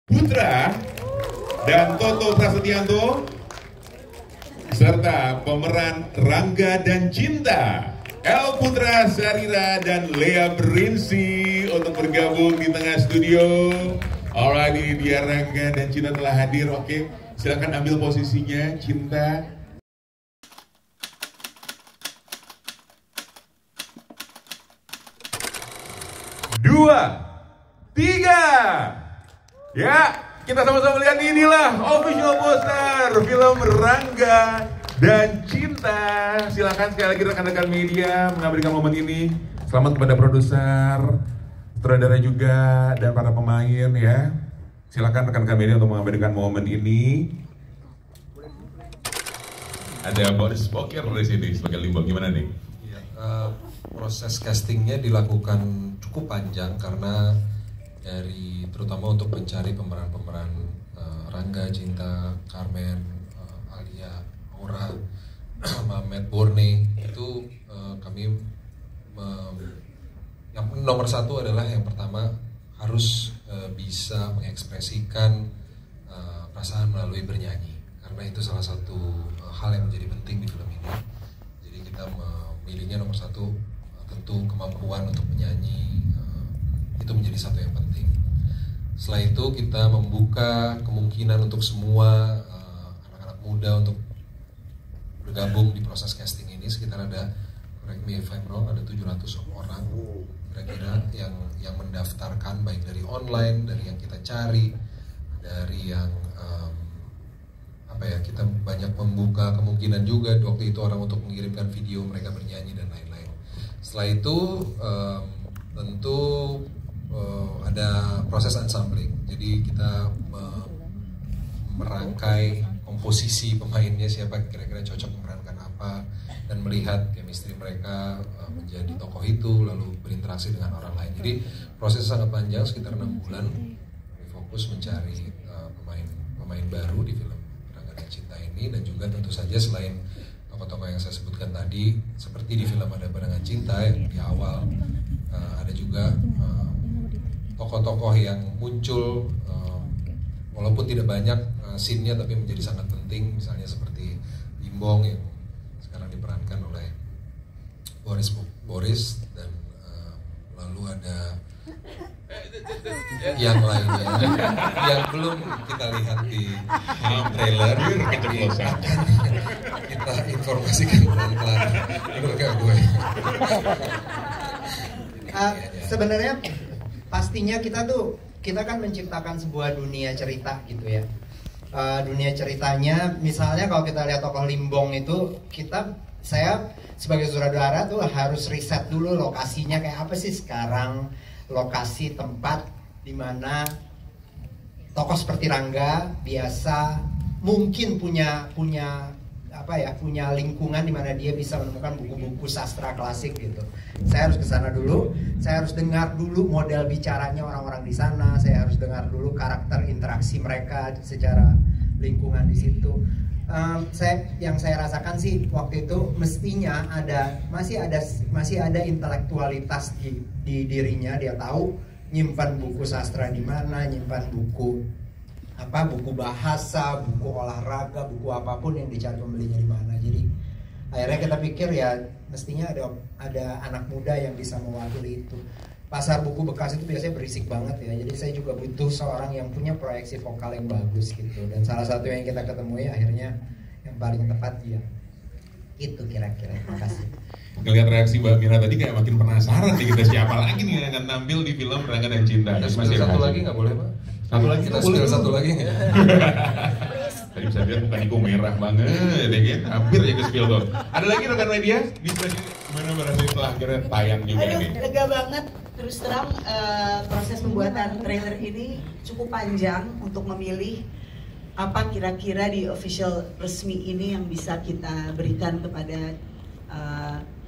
Putra dan Toto Prasetyanto serta pemeran Rangga dan Cinta, El Putra Sarira dan Lea Brinsi untuk bergabung di tengah studio. Alright, ini dia Rangga dan Cinta telah hadir. Oke, silakan ambil posisinya, Cinta. Dua, tiga. Ya, kita sama-sama lihat inilah official poster film Rangga dan Cinta. Silakan sekali lagi rekan-rekan media mengabadikan momen ini. Selamat kepada produser, sutradara juga, dan para pemain ya. Silakan rekan-rekan media untuk mengabadikan momen ini. Ada Boris Bokir di sini sebagai Limbang, gimana nih? Ya, proses castingnya dilakukan cukup panjang karena terutama untuk mencari pemeran-pemeran Rangga, Cinta, Carmen, Alia, Aura, Mamet, Borne itu kami yang nomor satu adalah yang pertama harus bisa mengekspresikan perasaan melalui bernyanyi, karena itu salah satu hal yang menjadi penting di film ini. Jadi kita memilihnya nomor satu tentu kemampuan untuk menyanyi, itu menjadi satu yang penting. Setelah itu kita membuka kemungkinan untuk semua anak-anak muda untuk bergabung di proses casting ini. Sekitar ada, correct me if I'm wrong, ada 700 orang kira-kira yang mendaftarkan, baik dari online, dari yang kita cari, dari yang kita banyak membuka kemungkinan juga waktu itu orang untuk mengirimkan video mereka bernyanyi dan lain-lain. Setelah itu tentu ada proses ensembling. Jadi kita merangkai komposisi pemainnya, siapa kira-kira cocok memerankan apa, dan melihat chemistry mereka menjadi tokoh itu, lalu berinteraksi dengan orang lain. Jadi proses sangat panjang, sekitar 6 bulan. Kami fokus mencari pemain baru di film Rangga dan Cinta ini, dan juga tentu saja selain tokoh-tokoh yang saya sebutkan tadi, seperti di film ada Barengan Cinta yang di awal, ada juga tokoh-tokoh yang muncul walaupun tidak banyak scene-nya tapi menjadi sangat penting, misalnya seperti Limbong yang sekarang diperankan oleh Boris dan lalu ada yang lainnya yang belum kita lihat di trailer, kita informasikan pelan-pelan. Bener gak gue? Sebenarnya pastinya kita kan menciptakan sebuah dunia cerita gitu ya. Dunia ceritanya, misalnya kalau kita lihat tokoh Limbong itu, saya sebagai sutradara tuh harus riset dulu lokasinya kayak apa sih sekarang, lokasi tempat di mana tokoh seperti Rangga biasa mungkin punya lingkungan di mana dia bisa menemukan buku-buku sastra klasik gitu. Saya harus ke sana dulu, saya harus dengar dulu model bicaranya orang-orang di sana, saya harus dengar dulu karakter interaksi mereka secara lingkungan di situ. Yang saya rasakan sih waktu itu mestinya masih ada intelektualitas di dirinya. Dia tahu nyimpan buku sastra di mana, nyimpan buku bahasa, buku olahraga, buku apapun yang dicari pembelinya di mana. Jadi akhirnya kita pikir ya mestinya ada anak muda yang bisa mewakili itu. Pasar buku bekas itu biasanya berisik banget ya. Jadi saya juga butuh seorang yang punya proyeksi vokal yang bagus gitu. Dan salah satu yang kita ketemui akhirnya yang paling tepat dia. Itu kira-kira. Terima kasih. Ngelihat reaksi Mbak Mira tadi kayak makin penasaran nih, kita siapa lagi nih yang akan tampil di film Rangga dan Cinta. Satu lagi nggak boleh, Pak? Satu lagi kita spill satu lagi nggak? Tadi bisa lihat tadi kok merah banget, ya, hampir ya ke spill tuh. Ada lagi rekan media? Bisa gimana berarti setelah akhirnya tayang juga nih? Lega banget. Terus terang proses pembuatan trailer ini cukup panjang untuk memilih apa kira-kira di official resmi ini yang bisa kita berikan kepada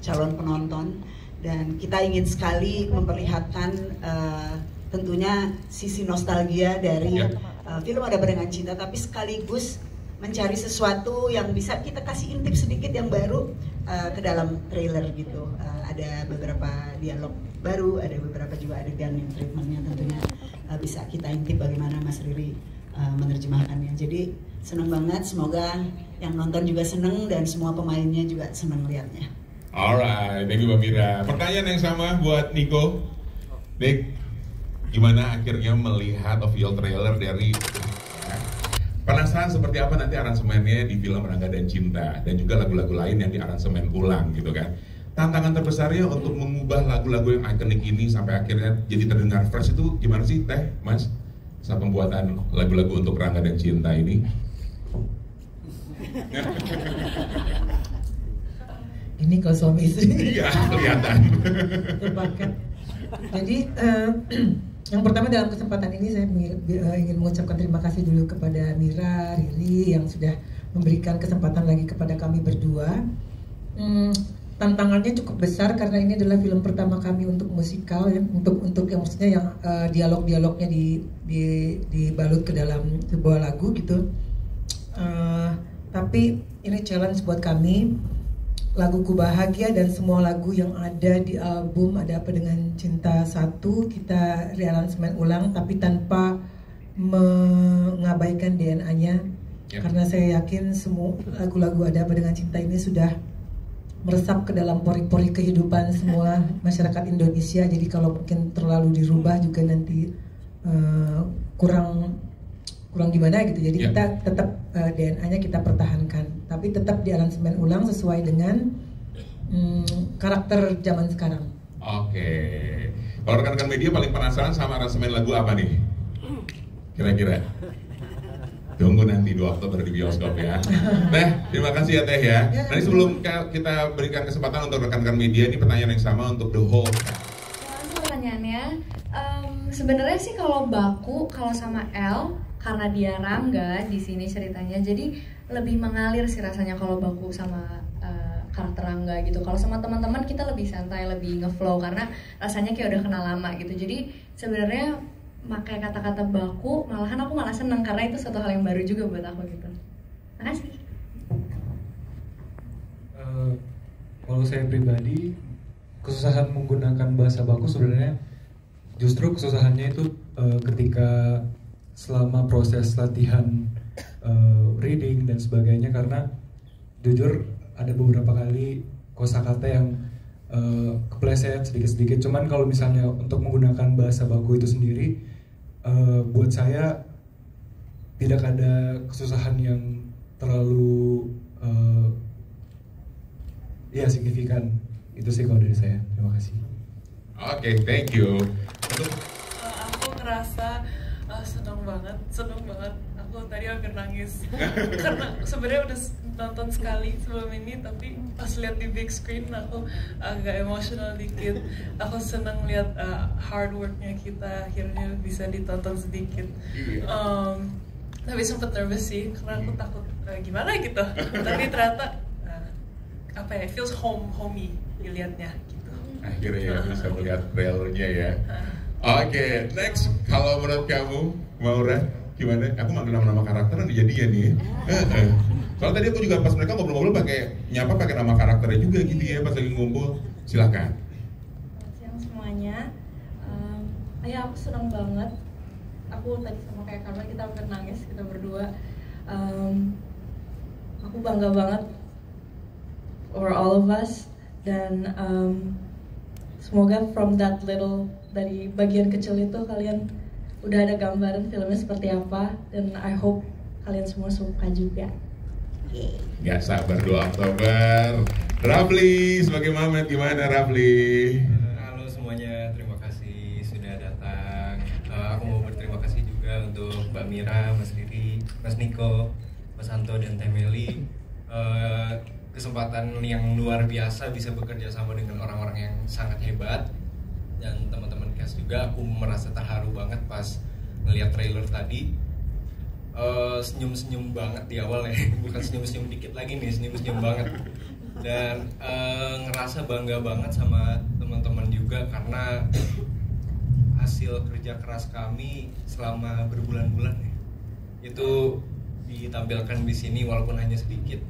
calon penonton, dan kita ingin sekali memperlihatkan tentunya sisi nostalgia dari film Ada Barengan Cinta, tapi sekaligus mencari sesuatu yang bisa kita kasih intip sedikit yang baru ke dalam trailer gitu. Ada beberapa dialog baru, ada beberapa juga adegan yang treatmentnya tentunya bisa kita intip bagaimana Mas Riri menerjemahkannya. Jadi senang banget, semoga yang nonton juga seneng dan semua pemainnya juga seneng lihatnya. Alright, thank you Mbak Mira. Pertanyaan yang sama buat Nico. Nick, gimana akhirnya melihat official trailer dari penasaran seperti apa nanti aransemennya di film Rangga dan Cinta dan juga lagu-lagu lain yang diaransemen ulang gitu kan. Tantangan terbesarnya untuk mengubah lagu-lagu yang ikonik ini sampai akhirnya jadi terdengar fresh itu gimana sih Teh, Mas? Saat pembuatan lagu-lagu untuk Rangga dan Cinta ini. Ini kalau suami istri. Iya, kelihatan. Terpakat. Jadi yang pertama dalam kesempatan ini saya ingin mengucapkan terima kasih dulu kepada Mira, Riri yang sudah memberikan kesempatan lagi kepada kami berdua. Tantangannya cukup besar karena ini adalah film pertama kami untuk musikal ya, untuk yang maksudnya yang dialog-dialognya dibalut ke dalam sebuah lagu gitu. Tapi ini challenge buat kami. Laguku Bahagia dan semua lagu yang ada di album Ada Apa Dengan Cinta 1 kita rearansemen ulang tapi tanpa mengabaikan DNA-nya. Karena saya yakin semua lagu-lagu Ada Apa Dengan Cinta ini sudah meresap ke dalam pori-pori kehidupan semua masyarakat Indonesia. Jadi kalau mungkin terlalu dirubah juga nanti kurang gimana gitu. Jadi kita tetap DNA-nya kita pertahankan, tapi tetap di aransemen ulang sesuai dengan karakter zaman sekarang. Oke. Kalau rekan-rekan media paling penasaran sama aransemen lagu apa nih? Kira-kira? Tunggu nanti 2 Oktober di bioskop ya. Teh, terima kasih ya Teh ya. Nanti sebelum kita berikan kesempatan untuk rekan-rekan media, ini pertanyaan yang sama untuk The Whole. Pertanyaannya, sebenarnya sih kalau Baku, kalau sama L, karena dia Rangga di sini ceritanya, jadi lebih mengalir sih rasanya kalau Baku sama karakter Rangga gitu. Kalau sama teman-teman kita lebih santai, lebih ngeflow karena rasanya kayak udah kenal lama gitu. Jadi sebenarnya pakai kata-kata Baku, malahan aku malah seneng karena itu suatu hal yang baru juga buat aku gitu. Makasih. Kalau saya pribadi, kesusahan menggunakan bahasa baku sebenarnya justru kesusahannya itu ketika selama proses latihan reading dan sebagainya, karena jujur ada beberapa kali kosakata yang kepleset sedikit-sedikit. Cuman kalau misalnya untuk menggunakan bahasa baku itu sendiri, buat saya tidak ada kesusahan yang terlalu signifikan. Itu sih kalau dari saya. Terima kasih. Oke, thank you. Aku ngerasa senang banget. Aku tadi hampir nangis karena sebenarnya udah nonton sekali sebelum ini, tapi pas lihat di big screen aku agak emosional dikit. Aku senang lihat hard worknya kita akhirnya bisa ditonton sedikit. Tapi sempet nervous sih karena aku takut gimana gitu. Tapi ternyata it feels homey dilihatnya gitu. Akhirnya ya bisa melihat trailernya ya. Oke, next. Kalau menurut kamu, Maura, gimana? Aku manggil nama-nama karakter di jadian nih. Soalnya tadi aku juga pas mereka ngobrol-ngobrol pakai nama karakternya juga gitu ya pas lagi ngumpul. Silakan. Siang semuanya. Aku senang banget. Aku tadi sama kayak Carla, kita hampir nangis kita berdua. Aku bangga banget for all of us, dan semoga from that little, dari bagian kecil itu kalian udah ada gambaran filmnya seperti apa, dan I hope kalian semua suka juga. Gak sabar 2 Oktober. Rafli, sebagai Mamet, gimana Rafli? Halo semuanya, terima kasih sudah datang. Aku mau berterima kasih juga untuk Mbak Mira, Mas Riri, Mas Niko, Mas Anto, dan Teh Meli. Kesempatan yang luar biasa bisa bekerja sama dengan orang-orang yang sangat hebat, dan teman-teman cast juga. Aku merasa terharu banget pas ngeliat trailer tadi. Senyum-senyum banget di awal ya, bukan senyum-senyum dikit lagi nih, senyum-senyum banget. Dan ngerasa bangga banget sama teman-teman juga karena hasil kerja keras kami selama berbulan-bulan ya, itu ditampilkan di sini walaupun hanya sedikit,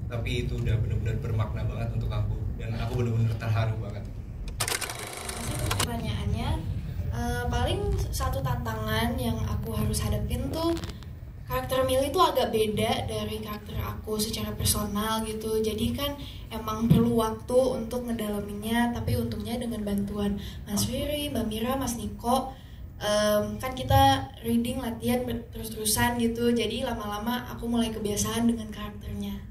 tapi itu udah benar-benar bermakna banget untuk aku, dan aku benar-benar terharu banget. Pertanyaannya, Paling satu tantangan yang aku harus hadapin tuh karakter Milly tuh agak beda dari karakter aku secara personal gitu. Jadi kan emang perlu waktu untuk ngedalaminnya. Tapi untungnya dengan bantuan Mas Riri, Mbak Mira, Mas Niko, kan kita reading latihan terus-terusan gitu. Jadi lama-lama aku mulai kebiasaan dengan karakternya.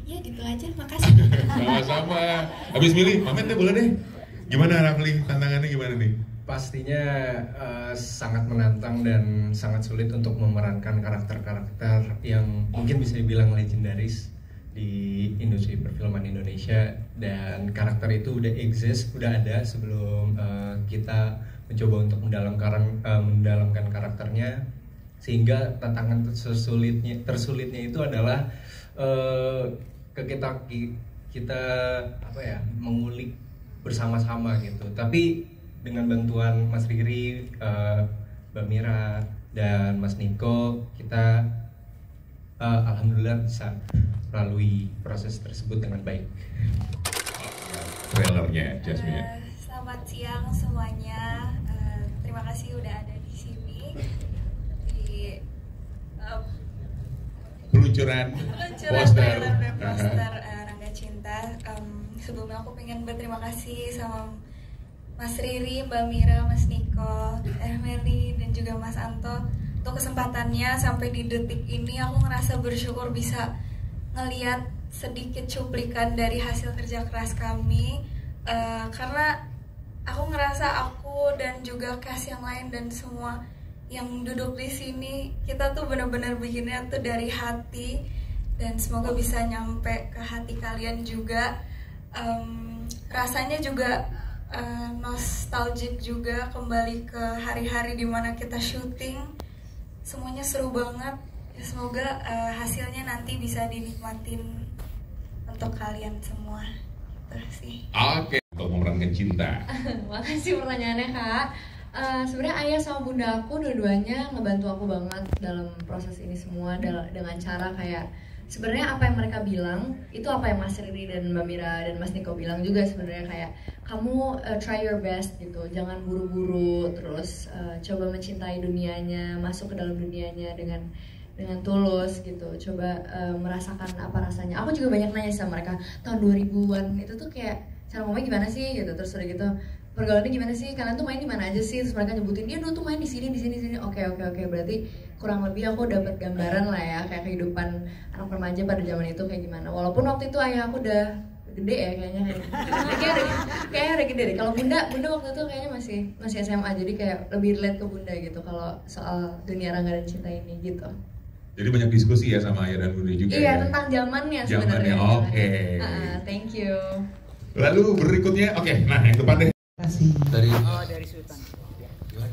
Ya gitu aja, makasih. Sama-sama. Habis Milly, pamit deh boleh deh. Gimana Rafli, tantangannya gimana nih? Pastinya sangat menantang dan sangat sulit untuk memerankan karakter-karakter yang mungkin bisa dibilang legendaris di industri perfilman Indonesia, dan karakter itu udah exist, udah ada sebelum kita mencoba untuk mendalamkan karakternya, sehingga tantangan tersulitnya itu adalah kita apa ya, mengulik bersama-sama gitu. Tapi dengan bantuan Mas Riri, Mbak Mira, dan Mas Niko, kita alhamdulillah bisa melalui proses tersebut dengan baik. Trailernya, Jasmine. Selamat siang semuanya. Terima kasih udah ada di sini di peluncuran poster Rangga Cinta. Sebelumnya aku pengen berterima kasih sama Mas Riri, Mbak Mira, Mas Niko, Meli, dan juga Mas Anto untuk kesempatannya. Sampai di detik ini aku ngerasa bersyukur bisa ngeliat sedikit cuplikan dari hasil kerja keras kami, karena aku ngerasa aku dan juga cast yang lain dan semua yang duduk di sini, kita tuh benar-benar bikinnya tuh dari hati, dan semoga bisa nyampe ke hati kalian juga. Rasanya juga nostalgic juga, kembali ke hari-hari dimana kita syuting. Semuanya seru banget ya, semoga hasilnya nanti bisa dinikmatin untuk kalian semua. Terus sih. Oke, untuk memerankan cinta. Makasih pertanyaannya Kak. Sebenarnya ayah sama bunda aku dua-duanya ngebantu aku banget dalam proses ini semua, dengan cara kayak sebenarnya apa yang mereka bilang itu apa yang Mas Riri dan Mbak Mira dan Mas Niko bilang juga, sebenarnya kayak kamu try your best gitu, jangan buru-buru, terus coba mencintai dunianya, masuk ke dalam dunianya dengan tulus gitu, coba merasakan apa rasanya. Aku juga banyak nanya sama mereka tahun 2000-an itu tuh kayak cara ngomongnya gimana sih gitu, terus udah gitu pergaulannya gimana sih, kalian tuh main di mana aja sih, terus mereka nyebutin dia dulu tuh main di sini. Oke, berarti kurang lebih aku dapat gambaran lah ya kayak kehidupan anak remaja pada zaman itu kayak gimana. Walaupun waktu itu ayah aku udah gede ya kayaknya kayaknya udah gede deh. Kalau bunda waktu itu kayaknya masih SMA, jadi kayak lebih relate ke bunda gitu kalau soal dunia Rangga dan Cinta ini gitu. Jadi banyak diskusi ya sama ayah dan bunda juga. Iya, ya? tentang zamannya sebenarnya. Oke. Thank you. Lalu berikutnya, nah yang depan deh. Dari Sultan.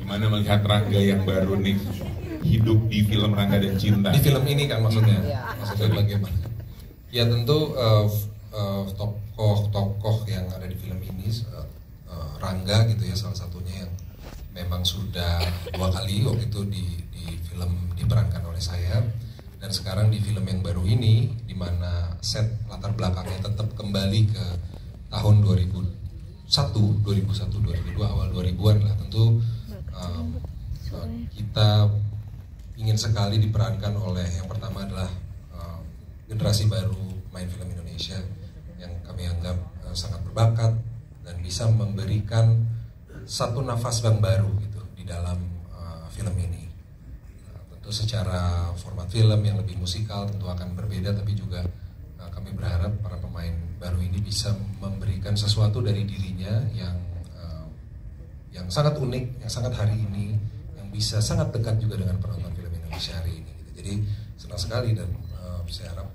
Gimana melihat Rangga yang baru nih hidup di film Rangga dan Cinta? Di film ini kan maksudnya bagaimana? Ya tentu tokoh-tokoh yang ada di film ini, Rangga gitu ya salah satunya yang memang sudah 2 kali waktu itu di film diperankan oleh saya, dan sekarang di film yang baru ini di mana set latar belakangnya tetap kembali ke tahun 2001, 2002, awal 2000-an lah. Tentu kita ingin sekali diperankan oleh yang pertama adalah generasi baru main film Indonesia yang kami anggap sangat berbakat dan bisa memberikan satu nafas yang baru gitu di dalam film ini. Tentu secara format film yang lebih musikal tentu akan berbeda, tapi juga kami berharap para pemain baru ini bisa memberikan sesuatu dari dirinya yang sangat unik, yang sangat hari ini, yang bisa sangat dekat juga dengan penonton film Indonesia hari ini gitu. Jadi senang sekali, dan saya harap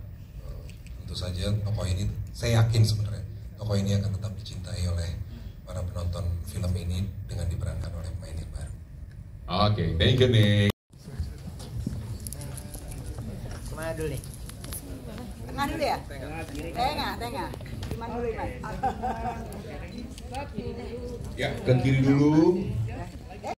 tentu saja tokoh ini, saya yakin sebenarnya tokoh ini akan tetap dicintai oleh para penonton film ini dengan diperankan oleh pemain yang baru. Oke, thank you Nick. Kemana dulu nih? Tengah dulu ya? Tengah. Gimana dulu, Mas? Ya, ke kiri dulu.